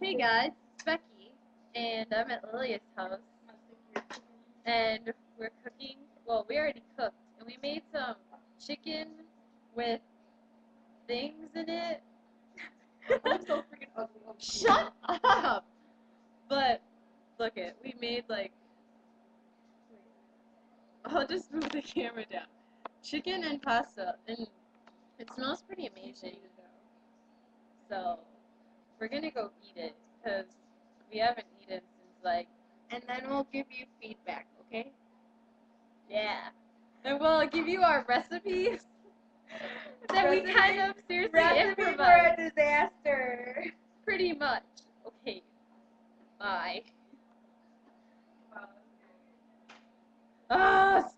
Hey guys, it's Becky, and I'm at Lilia's house, and we're cooking. Well, we already cooked, and we made some chicken with things in it. I'm so freaking ugly. Shut up! But look it, we made like. I'll just move the camera down. Chicken and pasta, and it smells pretty amazing. So we're gonna go eat it because we haven't eaten since like. And then we'll give you feedback, okay? Yeah. And we'll give you our recipes that we kind of seriously Recipe for improvise. a disaster. Pretty much. Okay. Bye. Stop.